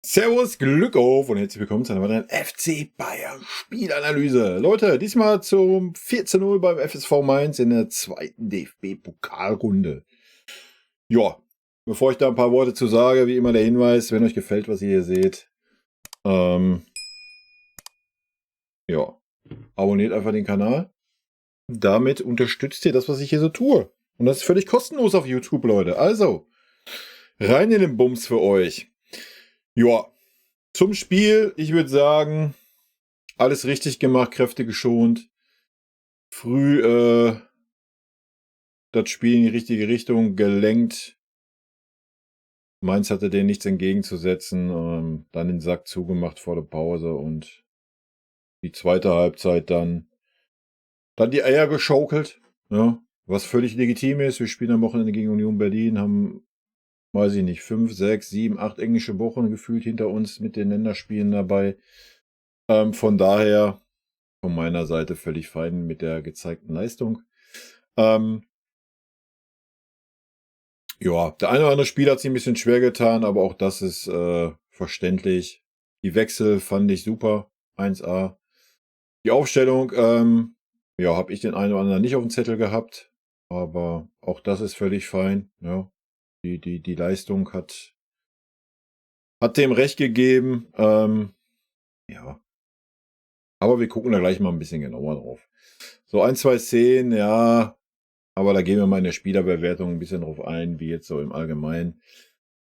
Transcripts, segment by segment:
Servus, Glück auf und herzlich willkommen zu einer weiteren FC Bayern Spielanalyse. Leute, diesmal zum 4:0 beim FSV Mainz in der zweiten DFB-Pokalrunde. Ja, bevor ich da ein paar Worte zu sage, wie immer der Hinweis, wenn euch gefällt, was ihr hier seht, ja, abonniert einfach den Kanal. Damit unterstützt ihr das, was ich hier so tue. Und das ist völlig kostenlos auf YouTube, Leute. Also, rein in den Bums für euch. Ja, zum Spiel, ich würde sagen, alles richtig gemacht, Kräfte geschont. Früh das Spiel in die richtige Richtung gelenkt. Mainz hatte denen nichts entgegenzusetzen. Dann den Sack zugemacht vor der Pause und die zweite Halbzeit dann die Eier geschaukelt. Ja, was völlig legitim ist. Wir spielen am Wochenende gegen Union Berlin, haben, weiß ich nicht, 5, 6, 7, 8 englische Wochen gefühlt hinter uns mit den Länderspielen dabei. Von daher von meiner Seite völlig fein mit der gezeigten Leistung. Ja, der eine oder andere Spieler hat sich ein bisschen schwer getan, aber auch das ist verständlich. Die Wechsel fand ich super, 1A. Die Aufstellung, ja, habe ich den einen oder anderen nicht auf dem Zettel gehabt, aber auch das ist völlig fein. Ja, die Leistung hat dem recht gegeben. Ja, aber wir gucken da gleich mal ein bisschen genauer drauf. So 1, 2 Szenen, ja, aber da gehen wir mal in der Spielerbewertung ein bisschen drauf ein, wie jetzt so im Allgemeinen.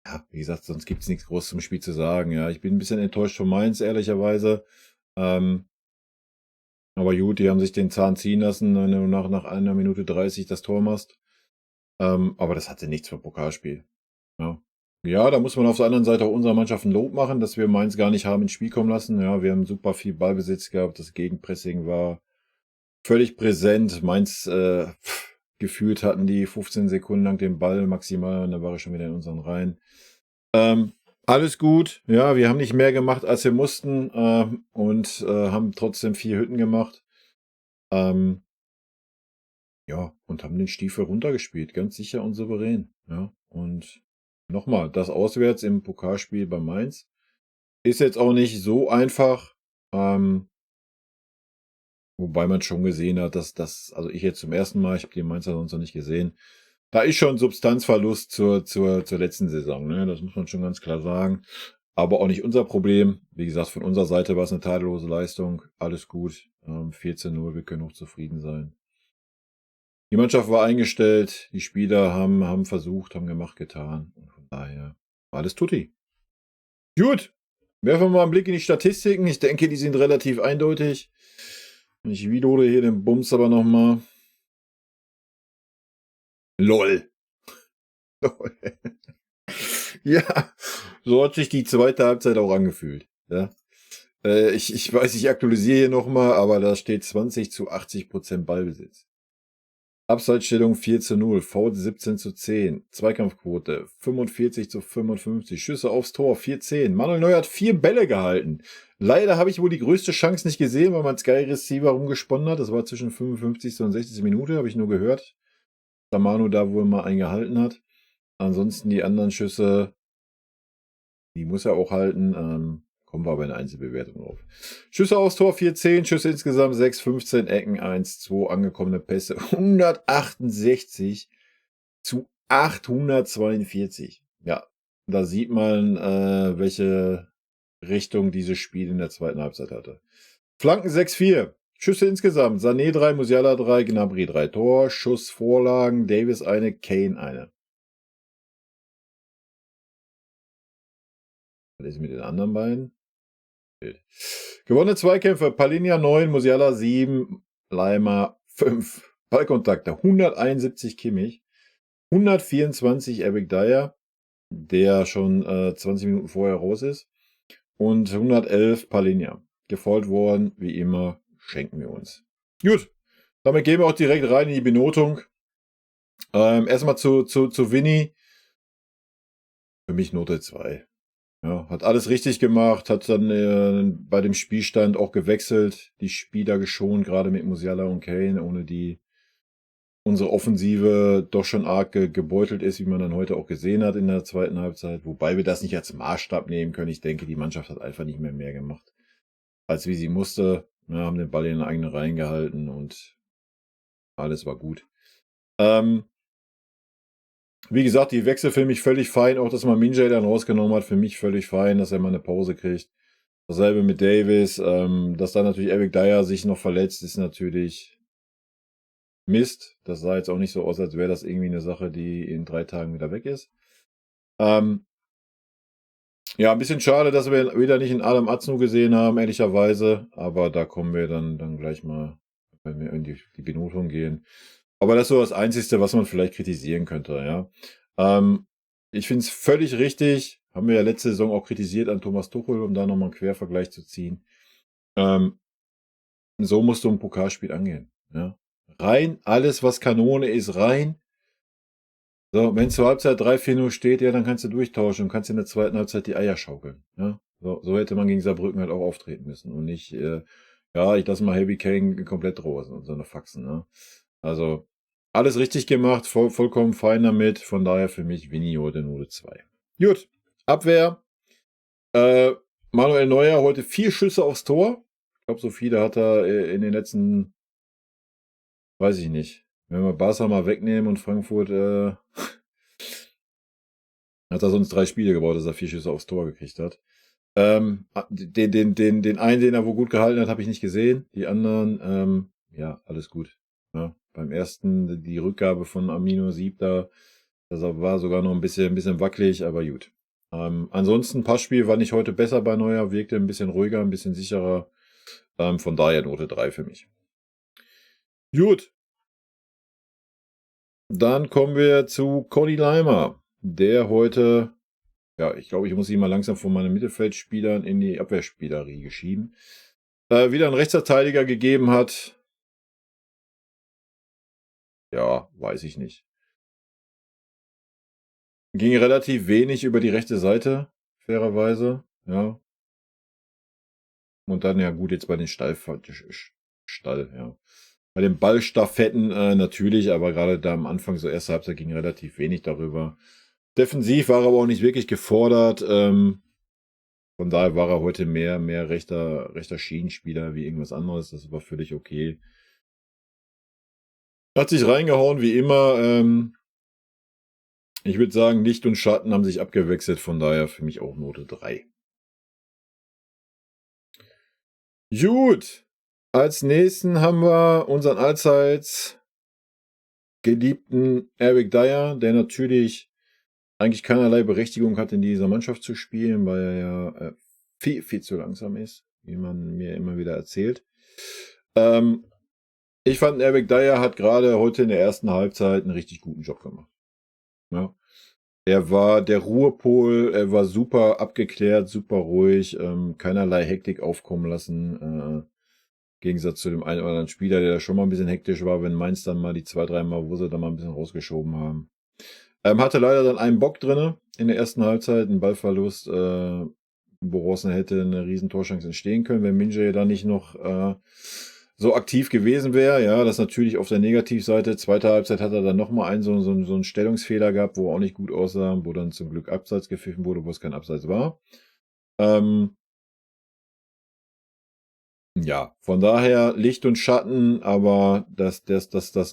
Ja, wie gesagt, sonst gibt's nichts Großes zum Spiel zu sagen. Ja, ich bin ein bisschen enttäuscht von Mainz, ehrlicherweise. Ähm, aber gut, die haben sich den Zahn ziehen lassen, wenn du nach 1 Minute 30 das Tor machst. Aber das hatte nichts vom Pokalspiel. Ja. Ja, da muss man auf der anderen Seite auch unserer Mannschaft ein Lob machen, dass wir Mainz gar nicht haben ins Spiel kommen lassen. Ja, wir haben super viel Ballbesitz gehabt, das Gegenpressing war völlig präsent. Mainz, gefühlt hatten die 15 Sekunden lang den Ball maximal und dann war er schon wieder in unseren Reihen. Alles gut. Ja, wir haben nicht mehr gemacht, als wir mussten, und haben trotzdem 4 Hütten gemacht. Ja, und haben den Stiefel runtergespielt, ganz sicher und souverän. Ja, und nochmal, das auswärts im Pokalspiel bei Mainz ist jetzt auch nicht so einfach. Wobei man schon gesehen hat, dass das, also ich jetzt zum ersten Mal, ich habe die Mainzer sonst noch nicht gesehen, da ist schon Substanzverlust zur letzten Saison. Ne? Das muss man schon ganz klar sagen. Aber auch nicht unser Problem. Wie gesagt, von unserer Seite war es eine tadellose Leistung. Alles gut. 14:0, wir können auch zufrieden sein. Die Mannschaft war eingestellt. Die Spieler haben versucht, haben gemacht, getan. Und von daher war alles tutti. Gut. Werfen wir mal einen Blick in die Statistiken. Ich denke, die sind relativ eindeutig. Ich wiederhole hier den Bums aber nochmal. LOL. Ja, so hat sich die zweite Halbzeit auch angefühlt. Ja. Ich weiß, ich aktualisiere hier nochmal, aber da steht 20:80% Ballbesitz. Abseitsstellung 4:0, Foul 17:10, Zweikampfquote 45:55, Schüsse aufs Tor 4:10. Manuel Neuer hat 4 Bälle gehalten. Leider habe ich wohl die größte Chance nicht gesehen, weil mein Sky Receiver rumgesponnen hat. Das war zwischen 55. und 60. Minute, habe ich nur gehört. Da Manu da wohl mal eingehalten hat. Ansonsten die anderen Schüsse, die muss er auch halten. Kommen wir aber in der Einzelbewertung drauf. Schüsse aufs Tor 4:10, Schüsse insgesamt 6, 15 Ecken, 1, 2 angekommene Pässe. 168 zu 842. Ja, da sieht man, welche Richtung dieses Spiel in der zweiten Halbzeit hatte. Flanken 6-4. Schüsse insgesamt. Sané 3, Musiala 3, Gnabry 3 Tor. Schussvorlagen, Davis eine, Kane eine. Was ist mit den anderen beiden? Gewonnene Zweikämpfe, Palinja 9, Musiala 7, Leimer 5. Ballkontakte, 171 Kimmich, 124 Eric Dyer, der schon 20 Minuten vorher raus ist, und 111 Palinja. Gefolgt worden, wie immer, schenken wir uns. Gut, damit gehen wir auch direkt rein in die Benotung. Erstmal zu Vinny. Für mich Note 2. Ja, hat alles richtig gemacht, hat dann bei dem Spielstand auch gewechselt, die Spieler geschont, gerade mit Musiala und Kane, ohne die unsere Offensive doch schon arg gebeutelt ist, wie man dann heute auch gesehen hat in der zweiten Halbzeit. Wobei wir das nicht als Maßstab nehmen können. Ich denke, die Mannschaft hat einfach nicht mehr gemacht, als wie sie musste. Wir haben den Ball in den eigenen Reihen gehalten und alles war gut. Wie gesagt, die Wechsel für mich völlig fein. Auch, dass man Minjay dann rausgenommen hat, für mich völlig fein, dass er mal eine Pause kriegt. Dasselbe mit Davis. Dass dann natürlich Eric Dyer sich noch verletzt, ist natürlich Mist. Das sah jetzt auch nicht so aus, als wäre das irgendwie eine Sache, die in 3 Tagen wieder weg ist. Ja, ein bisschen schade, dass wir wieder nicht in Adam Aznu gesehen haben, ehrlicherweise. Aber da kommen wir dann gleich mal, wenn wir in die Benotung gehen. Aber das ist so das Einzige, was man vielleicht kritisieren könnte, ja. Ich finde es völlig richtig, haben wir ja letzte Saison auch kritisiert an Thomas Tuchel, um da nochmal einen Quervergleich zu ziehen. So musst du ein Pokalspiel angehen, ja. Rein, alles was Kanone ist, rein. So, wenn zur Halbzeit 3-4-0 steht, ja, dann kannst du durchtauschen und kannst in der zweiten Halbzeit die Eier schaukeln, ja. So hätte man gegen Saarbrücken halt auch auftreten müssen und nicht, ja, ich lasse mal Heavy Kane komplett raus und so eine Faxen, ne. Also, alles richtig gemacht, vollkommen fein damit. Von daher für mich Vinny heute Note 2. Gut, Abwehr. Manuel Neuer heute 4 Schüsse aufs Tor. Ich glaube, so viele hat er in den letzten, weiß ich nicht. Wenn wir Barca mal wegnehmen und Frankfurt, hat er sonst 3 Spiele gebaut, dass er 4 Schüsse aufs Tor gekriegt hat. Den einen, den er wohl gut gehalten hat, habe ich nicht gesehen. Die anderen, ja, alles gut. Ja, beim ersten, die Rückgabe von Amino Siebter, das war sogar noch ein bisschen wackelig, aber gut. Ansonsten, Passspiel war nicht heute besser bei Neuer, wirkte ein bisschen ruhiger, ein bisschen sicherer. Von daher Note 3 für mich. Gut. Dann kommen wir zu Conny Leimer, der heute, ja, ich glaube, ich muss ihn mal langsam von meinen Mittelfeldspielern in die Abwehrspielerriege schieben, wieder einen Rechtsverteidiger gegeben hat. Ja, weiß ich nicht. Ging relativ wenig über die rechte Seite, fairerweise, ja. Und dann, ja gut, jetzt bei den Stall, ja. Bei den Ballstaffetten natürlich, aber gerade da am Anfang, so erste Halbzeit, ging relativ wenig darüber. Defensiv war er aber auch nicht wirklich gefordert. Von daher war er heute mehr rechter Schienenspieler wie irgendwas anderes. Das war völlig okay. Hat sich reingehauen wie immer. Ich würde sagen, Licht und Schatten haben sich abgewechselt. Von daher für mich auch Note 3. Gut. Als nächsten haben wir unseren allseits geliebten Eric Dyer, der natürlich eigentlich keinerlei Berechtigung hat, in dieser Mannschaft zu spielen, weil er ja viel zu langsam ist, wie man mir immer wieder erzählt. Ich fand, Eric Dyer hat gerade heute in der ersten Halbzeit einen richtig guten Job gemacht. Ja. Er war der Ruhepol, er war super abgeklärt, super ruhig, keinerlei Hektik aufkommen lassen. Im Gegensatz zu dem einen oder anderen Spieler, der schon mal ein bisschen hektisch war, wenn Mainz dann mal die 2-3 Mal, wo sie dann mal ein bisschen rausgeschoben haben. Hatte leider dann einen Bock drin in der ersten Halbzeit, einen Ballverlust, woraus hätte eine riesen Torchance entstehen können, wenn Minjay da nicht noch so aktiv gewesen wäre. Ja, das natürlich auf der Negativseite. Zweite Halbzeit hat er dann nochmal einen so einen Stellungsfehler gehabt, wo er auch nicht gut aussah, wo dann zum Glück Abseits gepfiffen wurde, wo es kein Abseits war. Ja, von daher Licht und Schatten, aber das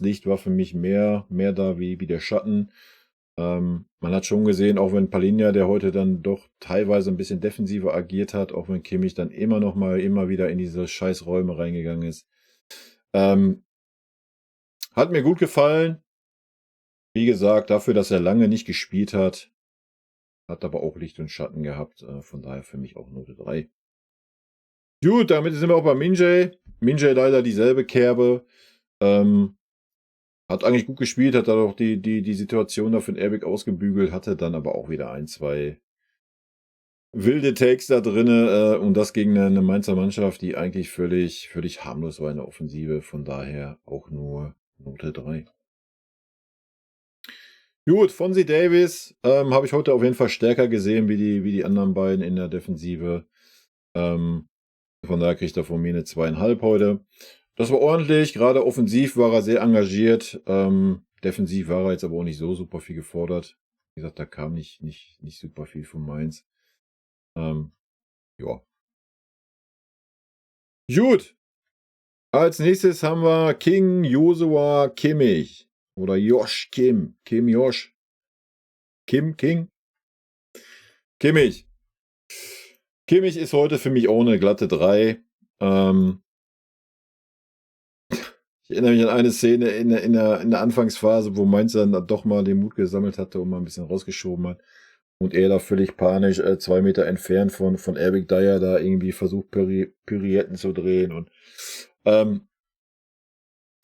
Licht war für mich mehr da wie der Schatten. Man hat schon gesehen, auch wenn Palhinha, der heute dann doch teilweise ein bisschen defensiver agiert hat, auch wenn Kimmich dann immer wieder in diese scheiß Räume reingegangen ist. Hat mir gut gefallen. Wie gesagt, dafür, dass er lange nicht gespielt hat aber auch Licht und Schatten gehabt. Von daher für mich auch Note 3. Gut, damit sind wir auch bei Minjay. Minjay leider dieselbe Kerbe. Hat eigentlich gut gespielt, hat dann auch die Situation da für den Airbag ausgebügelt, hatte dann aber auch wieder 1, 2 wilde Takes da drinne und das gegen eine Mainzer Mannschaft, die eigentlich völlig harmlos war in der Offensive. Von daher auch nur Note 3. Gut, Fonzie Davis habe ich heute auf jeden Fall stärker gesehen wie die anderen beiden in der Defensive. Von daher kriegt er von mir eine 2,5 heute. Das war ordentlich. Gerade offensiv war er sehr engagiert. Defensiv war er jetzt aber auch nicht so super viel gefordert. Wie gesagt, da kam nicht super viel von Mainz. Ja. Gut. Als nächstes haben wir King Joshua Kimmich. Oder Josh Kim. Kim Josh. Kim King. Kimmich. Kimmich ist heute für mich auch eine glatte 3. Ich erinnere mich an eine Szene in der Anfangsphase, wo Mainz dann doch mal den Mut gesammelt hatte und mal ein bisschen rausgeschoben hat. Und er da völlig panisch 2 Meter entfernt von Eric Dyer da irgendwie versucht, Pirouetten zu drehen. Und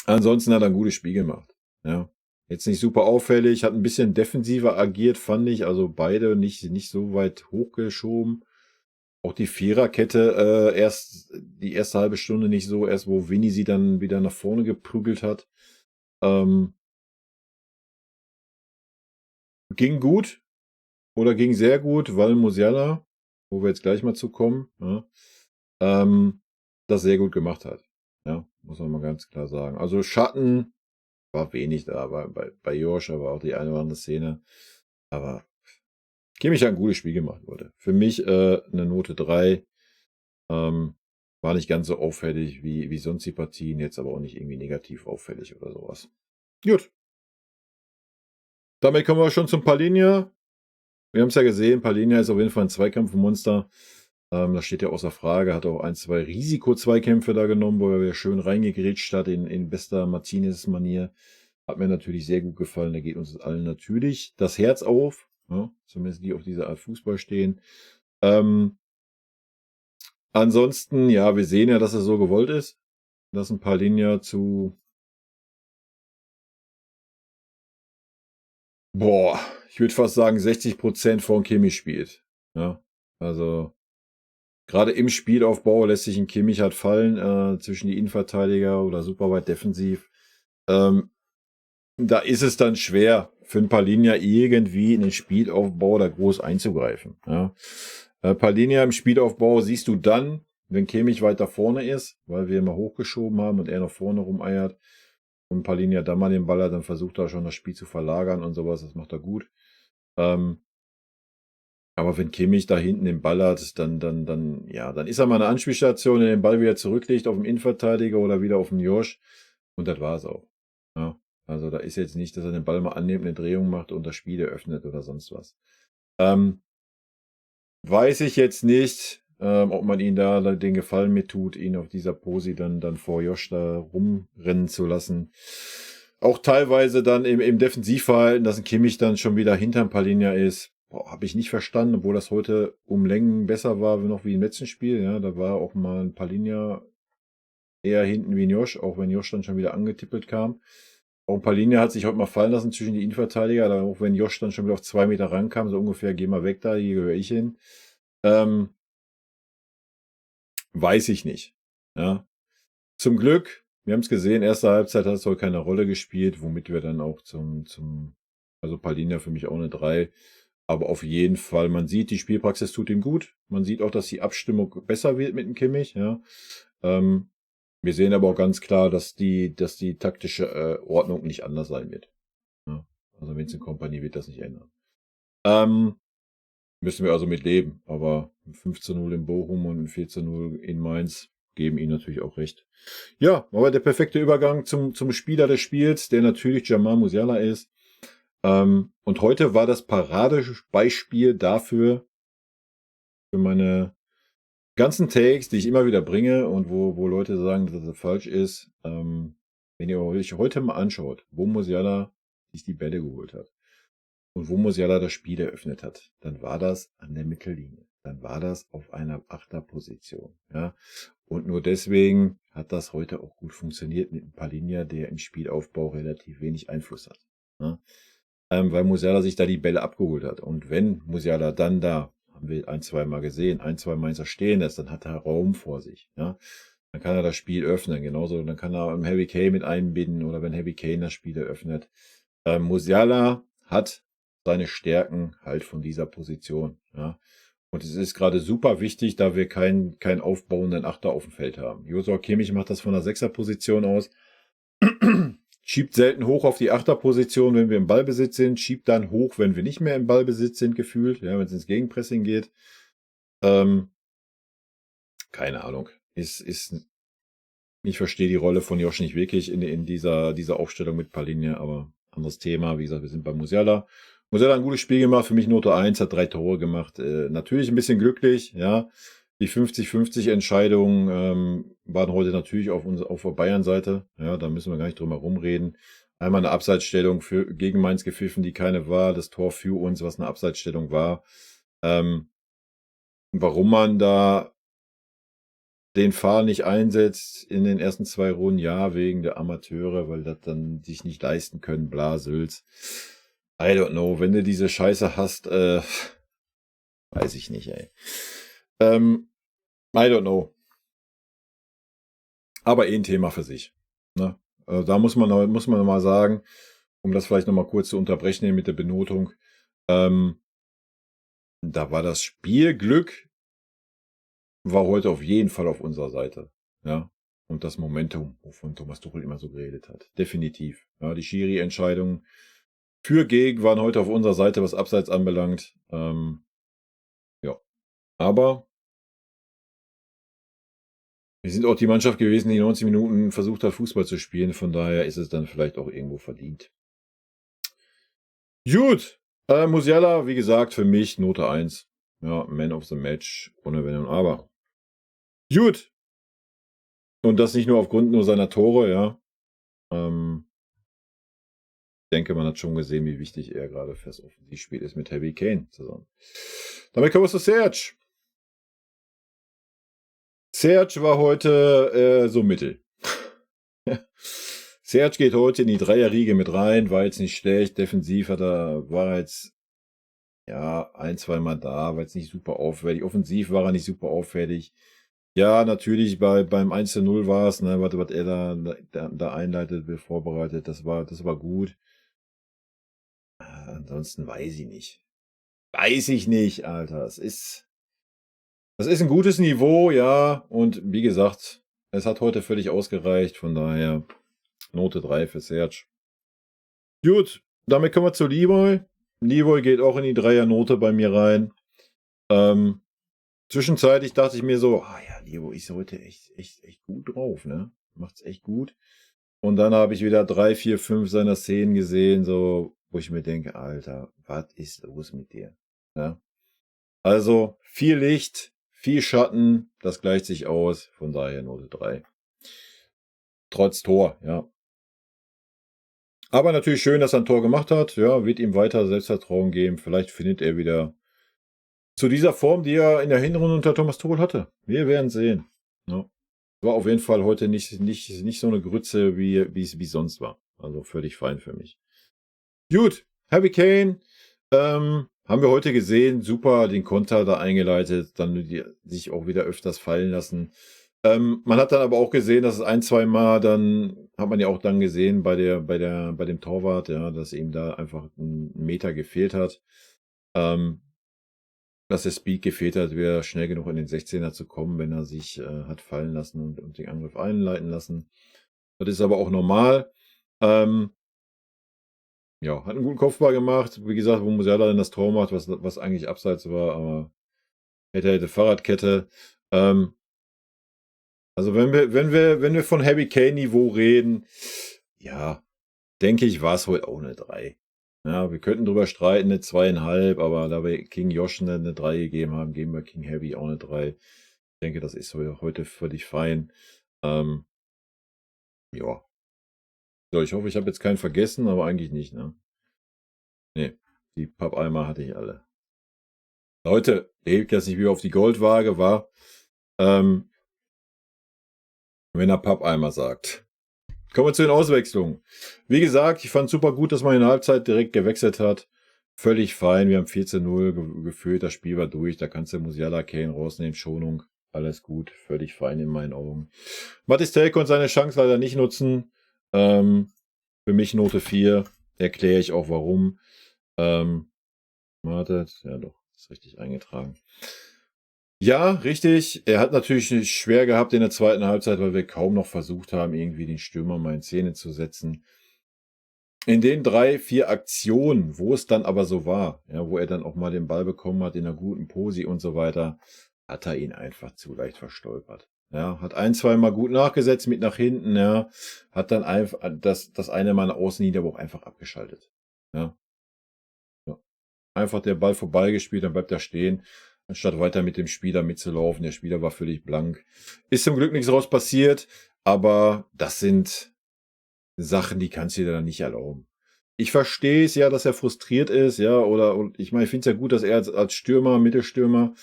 ansonsten hat er ein gutes Spiel gemacht. Ja. Jetzt nicht super auffällig, hat ein bisschen defensiver agiert, fand ich. Also beide nicht so weit hochgeschoben. Auch die Viererkette erst die erste halbe Stunde nicht so, erst wo Vinny sie dann wieder nach vorne geprügelt hat. Ging gut oder ging sehr gut, weil Musiala, wo wir jetzt gleich mal zu kommen, ja, das sehr gut gemacht hat. Ja, muss man mal ganz klar sagen. Also Schatten war wenig da, aber bei Josh war auch die eine oder andere Szene. Aber Kimmich hat ein gutes Spiel gemacht, Leute. Für mich eine Note 3. War nicht ganz so auffällig wie sonst die Partien, jetzt aber auch nicht irgendwie negativ auffällig oder sowas. Gut. Damit kommen wir schon zum Palhinha. Wir haben es ja gesehen, Palhinha ist auf jeden Fall ein Zweikampfmonster. Das steht ja außer Frage. Hat auch 1, 2 Risiko-Zweikämpfe da genommen, wo er wieder schön reingegrätscht hat in bester Martinez-Manier. Hat mir natürlich sehr gut gefallen. Da geht uns allen natürlich das Herz auf. Ja, zumindest die auf diese Art Fußball stehen. Ansonsten, ja, wir sehen ja, dass es so gewollt ist, dass ein Palhinha zu, ich würde fast sagen 60% von Kimmich spielt. Ja, also gerade im Spielaufbau lässt sich ein Kimmich halt fallen zwischen die Innenverteidiger oder super weit defensiv. Da ist es dann schwer für ein Palhinha irgendwie in den Spielaufbau da groß einzugreifen. Ja. Palhinha im Spielaufbau siehst du dann, wenn Kimmich weiter vorne ist, weil wir immer hochgeschoben haben und er nach vorne rumeiert und Palhinha dann mal den Ball hat, dann versucht er schon das Spiel zu verlagern und sowas, das macht er gut. Aber wenn Kimmich da hinten den Ball hat, dann ist er mal eine Anspielstation, der den Ball wieder zurücklegt auf den Innenverteidiger oder wieder auf den Josh und das war's auch. Ja. Also da ist jetzt nicht, dass er den Ball mal annimmt, eine Drehung macht und das Spiel eröffnet oder sonst was. Weiß ich jetzt nicht, ob man ihn da den Gefallen mit tut, ihn auf dieser Posi dann vor Josh da rumrennen zu lassen. Auch teilweise dann im Defensivverhalten, dass ein Kimmich dann schon wieder hinterm Palhinha ist. Habe ich nicht verstanden, obwohl das heute um Längen besser war, noch wie im letzten Spiel. Ja, da war auch mal ein Palhinha eher hinten wie ein Josh, auch wenn Josh dann schon wieder angetippelt kam. Auch Palhinha hat sich heute mal fallen lassen zwischen die Innenverteidiger, auch wenn Josh dann schon wieder auf 2 Meter rankam, so ungefähr, geh mal weg da, hier gehöre ich hin. Weiß ich nicht. Ja. Zum Glück, wir haben es gesehen, erste Halbzeit hat es heute keine Rolle gespielt, womit wir dann auch also Palhinha für mich auch eine 3. Aber auf jeden Fall, man sieht, die Spielpraxis tut ihm gut. Man sieht auch, dass die Abstimmung besser wird mit dem Kimmich. Ja. Wir sehen aber auch ganz klar, dass die taktische Ordnung nicht anders sein wird. Ja. Also Vincent Kompany wird das nicht ändern. Müssen wir also mit leben. Aber 15-0 in Bochum und 14-0 in Mainz geben ihnen natürlich auch recht. Ja, aber der perfekte Übergang zum Spieler des Spiels, der natürlich Jamal Musiala ist. Und heute war das Paradebeispiel dafür, für meine ganzen Takes, die ich immer wieder bringe und wo Leute sagen, dass das falsch ist. Wenn ihr euch heute mal anschaut, wo Musiala sich die Bälle geholt hat und wo Musiala das Spiel eröffnet hat, dann war das an der Mittellinie. Dann war das auf einer Achterposition. Ja? Und nur deswegen hat das heute auch gut funktioniert mit einem Palhinha, der im Spielaufbau relativ wenig Einfluss hat. Ja? Weil Musiala sich da die Bälle abgeholt hat. Und wenn Musiala dann da, haben wir 1-2 Mal gesehen, 1-2 Mainzer stehen lässt, dann hat er Raum vor sich. Ja? Dann kann er das Spiel öffnen. Genauso, dann kann er Harry Kane mit einbinden oder wenn Harry Kane das Spiel eröffnet. Musiala hat seine Stärken halt von dieser Position. Ja? Und es ist gerade super wichtig, da wir keinen aufbauenden Achter auf dem Feld haben. Josua Kimmich macht das von der Sechserposition aus. Schiebt selten hoch auf die Achterposition, wenn wir im Ballbesitz sind. Schiebt dann hoch, wenn wir nicht mehr im Ballbesitz sind, gefühlt. Ja, wenn es ins Gegenpressing geht. Keine Ahnung. Ich verstehe die Rolle von Josh nicht wirklich in dieser Aufstellung mit Palhinha, aber anderes Thema. Wie gesagt, wir sind bei Musiala. Musiala hat ein gutes Spiel gemacht, für mich Note 1, hat 3 Tore gemacht. Natürlich ein bisschen glücklich, ja. Die 50-50 Entscheidungen waren heute natürlich auf der Bayern-Seite. Ja, da müssen wir gar nicht drum herum reden. Einmal eine Abseitsstellung gegen Mainz gepfiffen, die keine war. Das Tor für uns, was eine Abseitsstellung war. Warum man da den VAR nicht einsetzt in den ersten 2 Runden, ja, wegen der Amateure, weil das dann sich nicht leisten können, bla, Sülz. I don't know, wenn du diese Scheiße hast, weiß ich nicht, ey. I don't know. Aber ein Thema für sich. Ne? Da muss man mal sagen, um das vielleicht nochmal kurz zu unterbrechen mit der Benotung, da war das Spielglück war heute auf jeden Fall auf unserer Seite. Ja. Und das Momentum, wovon Thomas Tuchel immer so geredet hat. Definitiv. Ja, die Schiri-Entscheidungen für gegen waren heute auf unserer Seite, was Abseits anbelangt. Ja. Aber wir sind auch die Mannschaft gewesen, die 90 Minuten versucht hat, Fußball zu spielen. Von daher ist es dann vielleicht auch irgendwo verdient. Gut. Musiala, wie gesagt, für mich Note 1. Ja, Man of the Match, ohne Wenn und Aber. Gut. Und das nicht nur aufgrund nur seiner Tore, ja. Ich denke, man hat schon gesehen, wie wichtig er gerade fürs Offensivspiel ist mit Harry Kane zusammen. Damit kommen wir zu Serge. Serge war heute so mittel. Serge geht heute in die Dreierriege mit rein, war jetzt nicht schlecht. Defensiv war er jetzt ja 1-2 Mal da, war jetzt nicht super auffällig. Offensiv war er nicht super auffällig. Ja, natürlich beim 1:0 war es, ne, was er da einleitet, vorbereitet, das war gut. Ansonsten weiß ich nicht. Weiß ich nicht, Alter. Das ist ein gutes Niveau, ja. Und wie gesagt, es hat heute völlig ausgereicht. Von daher Note 3 für Serge. Gut, damit kommen wir zu Leroy. Leroy geht auch in die Dreiernote bei mir rein. Zwischenzeitlich dachte ich mir so, ja, Leroy ist heute echt gut drauf, ne? Macht's echt gut. Und dann habe ich wieder 3, 4, 5 seiner Szenen gesehen, so, wo ich mir denke, Alter, was ist los mit dir? Ja? Also viel Licht, viel Schatten, das gleicht sich aus, von daher Note 3. Trotz Tor, ja. Aber natürlich schön, dass er ein Tor gemacht hat, ja, wird ihm weiter Selbstvertrauen geben. Vielleicht findet er wieder zu dieser Form, die er in der Hinrunde unter Thomas Tuchel hatte. Wir werden sehen. Ja. War auf jeden Fall heute nicht so eine Grütze, wie es sonst war. Also völlig fein für mich. Gut, Harry Kane, haben wir heute gesehen, super den Konter da eingeleitet, dann sich auch wieder öfters fallen lassen. Man hat dann aber auch gesehen, dass es 1-2 Mal dann, hat man ja auch dann gesehen bei dem Torwart, ja, dass ihm da einfach ein Meter gefehlt hat. Dass der Speed gefehlt hat, wäre schnell genug in den 16er zu kommen, wenn er sich hat fallen lassen und den Angriff einleiten lassen. Das ist aber auch normal. Ja, hat einen guten Kopfball gemacht. Wie gesagt, wo Musiala dann das Tor macht, was eigentlich abseits war, aber hätte Fahrradkette. Also wenn wir von Harry Kane Niveau reden, ja, denke ich, war es heute auch eine 3. Ja, wir könnten drüber streiten, eine 2,5, aber da wir King Josh eine 3 gegeben haben, geben wir King Harry auch eine 3. Ich denke, das ist heute völlig fein. Ja. So, ich hoffe, ich habe jetzt keinen vergessen, aber eigentlich nicht, ne? Ne, die Pappeimer hatte ich alle. Leute, hebt jetzt nicht wieder auf die Goldwaage, war. Wenn er Pappeimer sagt. Kommen wir zu den Auswechslungen. Wie gesagt, ich fand super gut, dass man in der Halbzeit direkt gewechselt hat. Völlig fein. Wir haben 14:0 geführt. Das Spiel war durch. Da kannst du Musiala, Kane rausnehmen. Schonung. Alles gut. Völlig fein in meinen Augen. Mathis Tel konnte seine Chance leider nicht nutzen. Für mich Note 4. Erkläre ich auch warum. Wartet. Ja doch. ist richtig eingetragen. Ja, richtig. Er hat natürlich schwer gehabt in der zweiten Halbzeit, weil wir kaum noch versucht haben, irgendwie den Stürmer mal in Szene zu setzen. In den 3, 4 Aktionen, wo es dann aber so war, ja, wo er dann auch mal den Ball bekommen hat in einer guten Posi und so weiter, hat er ihn einfach zu leicht verstolpert. Ja, hat ein, zweimal gut nachgesetzt mit nach hinten, ja, hat dann einfach das eine Mal eine Außenlinie aber auch einfach abgeschaltet. Ja, ja. Einfach der Ball vorbeigespielt, dann bleibt er stehen, anstatt weiter mit dem Spieler mitzulaufen. Der Spieler war völlig blank. Ist zum Glück nichts raus passiert, aber das sind Sachen, die kannst du dir dann nicht erlauben. Ich verstehe es ja, dass er frustriert ist, ja, und ich meine, ich finde es ja gut, dass er als Stürmer, Mittelstürmer,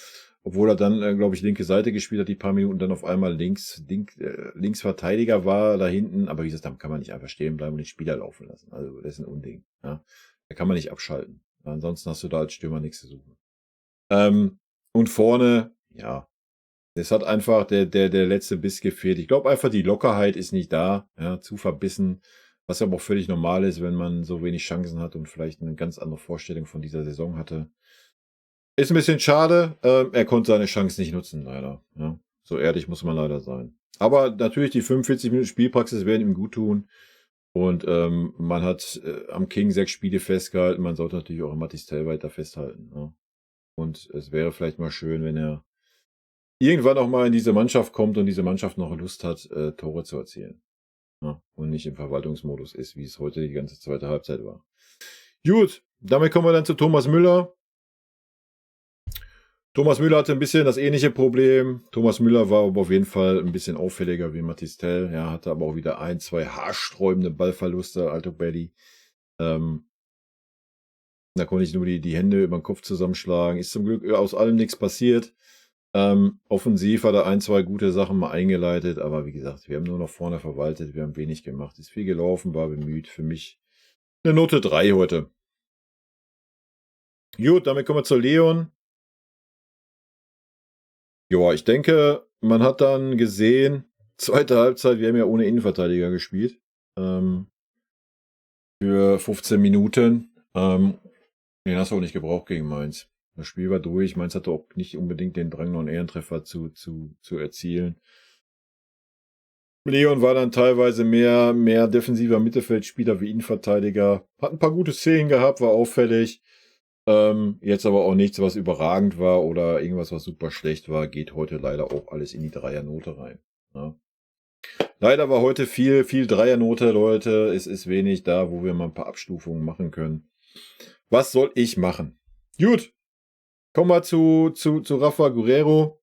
obwohl er dann, glaube ich, linke Seite gespielt hat, die paar Minuten dann auf einmal Linksverteidiger war da hinten. Aber wie gesagt, da kann man nicht einfach stehen bleiben und den Spieler laufen lassen. Also, das ist ein Unding, ja. Da kann man nicht abschalten. Ansonsten hast du da als Stürmer nichts zu suchen. Und vorne, ja, es hat einfach der letzte Biss gefehlt. Ich glaube einfach, die Lockerheit ist nicht da, ja, zu verbissen, was aber auch völlig normal ist, wenn man so wenig Chancen hat und vielleicht eine ganz andere Vorstellung von dieser Saison hatte. Ist ein bisschen schade, er konnte seine Chance nicht nutzen, leider. Ja. So ehrlich muss man leider sein. Aber natürlich, die 45 Minuten Spielpraxis werden ihm gut tun. Und man hat am King 6 Spiele festgehalten. Man sollte natürlich auch am Matistel weiter festhalten. Ja. Und es wäre vielleicht mal schön, wenn er irgendwann auch mal in diese Mannschaft kommt und diese Mannschaft noch Lust hat, Tore zu erzielen. Ja, und nicht im Verwaltungsmodus ist, wie es heute die ganze zweite Halbzeit war. Gut, damit kommen wir dann zu Thomas Müller. Thomas Müller hatte ein bisschen das ähnliche Problem. Thomas Müller war aber auf jeden Fall ein bisschen auffälliger wie Matistel. Ja, hatte aber auch wieder ein, zwei haarsträubende Ballverluste, Alto Belli. Da konnte ich nur die Hände über den Kopf zusammenschlagen. Ist zum Glück aus allem nichts passiert. Offensiv hat er ein, zwei gute Sachen mal eingeleitet, aber wie gesagt, wir haben nur noch vorne verwaltet, wir haben wenig gemacht, ist viel gelaufen, war bemüht. Für mich eine Note 3 heute. Gut, damit kommen wir zu Leon. Ja, ich denke, man hat dann gesehen, zweite Halbzeit, wir haben ja ohne Innenverteidiger gespielt. Für 15 Minuten. Den hast du auch nicht gebraucht gegen Mainz. Das Spiel war durch. Mainz hatte auch nicht unbedingt den Drang, noch einen Ehrentreffer zu erzielen. Leon war dann teilweise mehr defensiver Mittelfeldspieler wie Innenverteidiger. Hat ein paar gute Szenen gehabt, war auffällig. Jetzt aber auch nichts, was überragend war oder irgendwas, was super schlecht war. Geht heute leider auch alles in die Dreiernote rein. Ja. Leider war heute viel Dreiernote, Leute. Es ist wenig da, wo wir mal ein paar Abstufungen machen können. Was soll ich machen? Gut. Kommen wir zu Rafa Guerrero.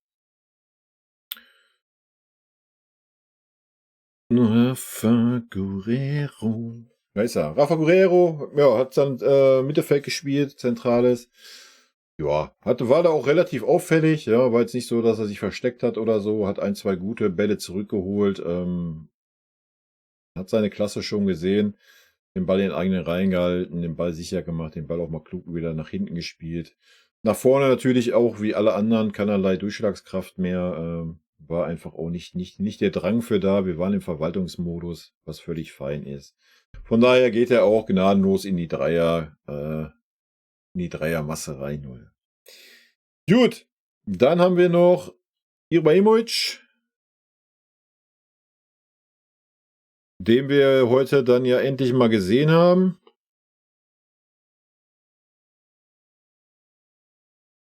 Rafa Guerrero. Da ist er. Rafa Guerrero, ja, hat dann Mittelfeld gespielt, Zentrales. Ja, war da auch relativ auffällig, ja, war jetzt nicht so, dass er sich versteckt hat oder so, hat ein, zwei gute Bälle zurückgeholt, hat seine Klasse schon gesehen, den Ball in den eigenen Reihen gehalten, den Ball sicher gemacht, den Ball auch mal klug wieder nach hinten gespielt. Nach vorne natürlich auch, wie alle anderen, keinerlei Durchschlagskraft mehr, war einfach auch nicht der Drang für da. Wir waren im Verwaltungsmodus, was völlig fein ist. Von daher geht er auch gnadenlos in die Dreiermasse rein. Gut, dann haben wir noch Ibrahimovic, den wir heute dann ja endlich mal gesehen haben.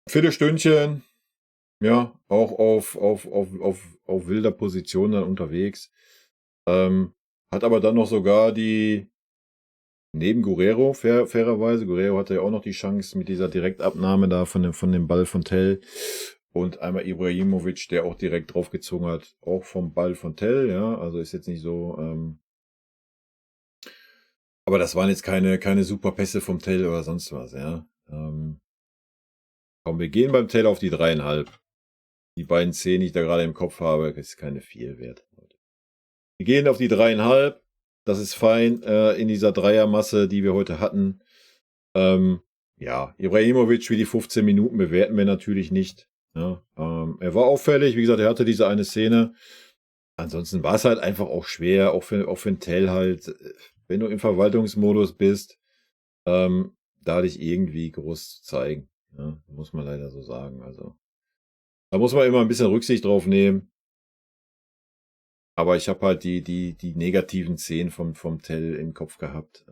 Viertelstündchen, ja, auch auf wilder Position dann unterwegs. Hat aber dann noch sogar neben Guerrero, fairerweise, Guerrero hatte ja auch noch die Chance mit dieser Direktabnahme da von dem Ball von Tell. Und einmal Ibrahimovic, der auch direkt draufgezogen hat, auch vom Ball von Tell, ja, also ist jetzt nicht so, aber das waren jetzt keine super Pässe vom Tell oder sonst was, ja. Komm, wir gehen beim Tell auf die 3,5. Die beiden Szenen, die ich da gerade im Kopf habe, ist keine 4 wert. Wir gehen auf die 3,5. Das ist fein in dieser Dreiermasse, die wir heute hatten. Ja, Ibrahimovic wie die 15 Minuten bewerten wir natürlich nicht. Ja, er war auffällig, wie gesagt, er hatte diese eine Szene. Ansonsten war es halt einfach auch schwer, auch für den Tell halt, wenn du im Verwaltungsmodus bist, da dich irgendwie groß zu zeigen. Ja, muss man leider so sagen. Also, da muss man immer ein bisschen Rücksicht drauf nehmen. Aber ich habe halt die negativen Szenen vom Tell im Kopf gehabt.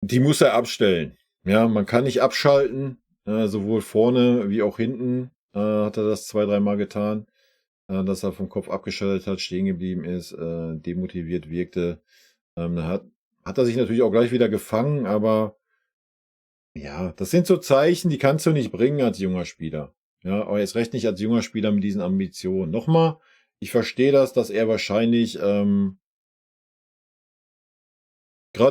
Die muss er abstellen. Ja, man kann nicht abschalten, sowohl vorne wie auch hinten, hat er das 2, dreimal getan, dass er vom Kopf abgeschaltet hat, stehen geblieben ist, demotiviert wirkte. Da hat er sich natürlich auch gleich wieder gefangen, aber ja, das sind so Zeichen, die kannst du nicht bringen als junger Spieler. Ja, aber jetzt recht nicht als junger Spieler mit diesen Ambitionen. Nochmal, ich verstehe das, dass er wahrscheinlich gerade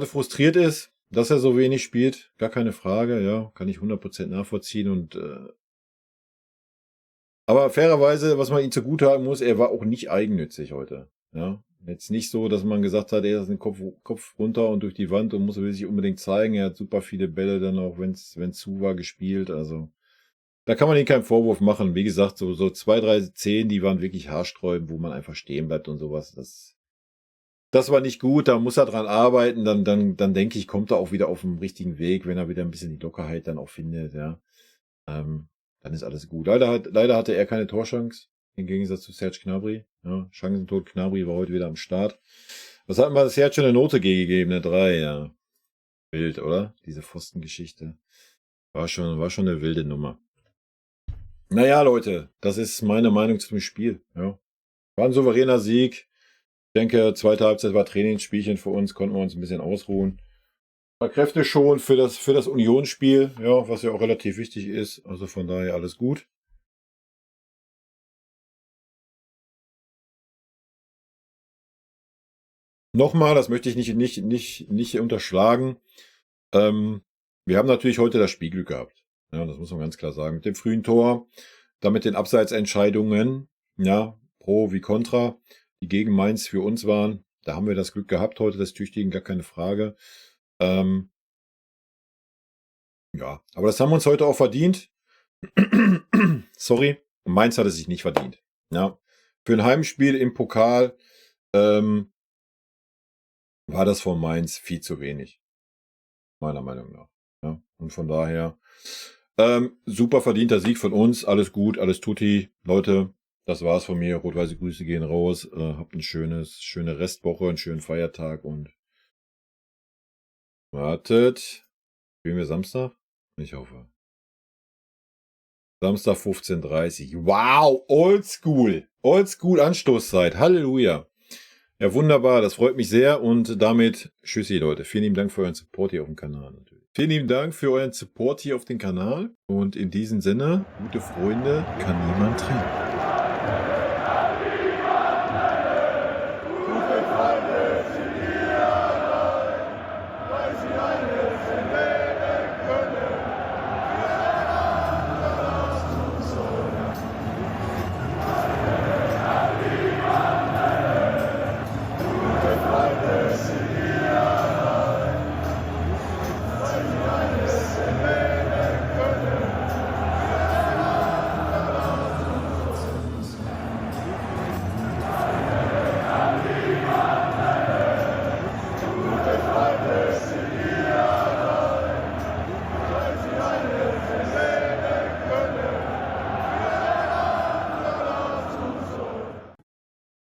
frustriert ist, dass er so wenig spielt, gar keine Frage, ja, kann ich 100% nachvollziehen und aber fairerweise, was man ihm zugutehalten muss, er war auch nicht eigennützig heute, ja. Jetzt nicht so, dass man gesagt hat, er ist den Kopf runter und durch die Wand und will sich unbedingt zeigen. Er hat super viele Bälle dann auch, wenn's zu war, gespielt, also da kann man ihm keinen Vorwurf machen. Wie gesagt, so 2, 3 Szenen, die waren wirklich haarsträubend, wo man einfach stehen bleibt und sowas. Das war nicht gut, da muss er dran arbeiten, dann denke ich, kommt er auch wieder auf den richtigen Weg, wenn er wieder ein bisschen die Lockerheit dann auch findet, ja. Dann ist alles gut. Leider hatte er keine Torchance, im Gegensatz zu Serge Gnabry. Ja, Chancentod Gnabry war heute wieder am Start. Was hat man Serge eine Note gegeben? Eine 3, ja. Wild, oder? Diese Pfostengeschichte. War schon eine wilde Nummer. Naja, Leute, das ist meine Meinung zum Spiel. Ja. War ein souveräner Sieg. Ich denke, zweite Halbzeit war Trainingsspielchen für uns, konnten wir uns ein bisschen ausruhen. War Kräfte schon für das Unionsspiel, ja, was ja auch relativ wichtig ist. Also von daher alles gut. Nochmal, das möchte ich nicht unterschlagen. Wir haben natürlich heute das Spielglück gehabt. Ja, das muss man ganz klar sagen. Mit dem frühen Tor, dann mit den Abseitsentscheidungen, ja, pro wie contra, die gegen Mainz für uns waren. Da haben wir das Glück gehabt heute, das Tüchtigen, gar keine Frage. Ja, aber das haben wir uns heute auch verdient. Sorry. Und Mainz hat es sich nicht verdient. Ja. Für ein Heimspiel im Pokal war das von Mainz viel zu wenig. Meiner Meinung nach. Ja. Und von daher super verdienter Sieg von uns. Alles gut, alles tutti. Leute, das war's von mir. Rot-weiße Grüße gehen raus. Habt eine schöne Restwoche, einen schönen Feiertag und wartet. Spielen wir Samstag? Ich hoffe. Samstag 15:30 Uhr. Wow, oldschool. Oldschool Anstoßzeit. Halleluja. Ja, wunderbar. Das freut mich sehr. Und damit tschüssi, Leute. Vielen lieben Dank für euren Support hier auf dem Kanal natürlich. Vielen lieben Dank für euren Support hier auf dem Kanal. Und in diesem Sinne, gute Freunde kann niemand trennen.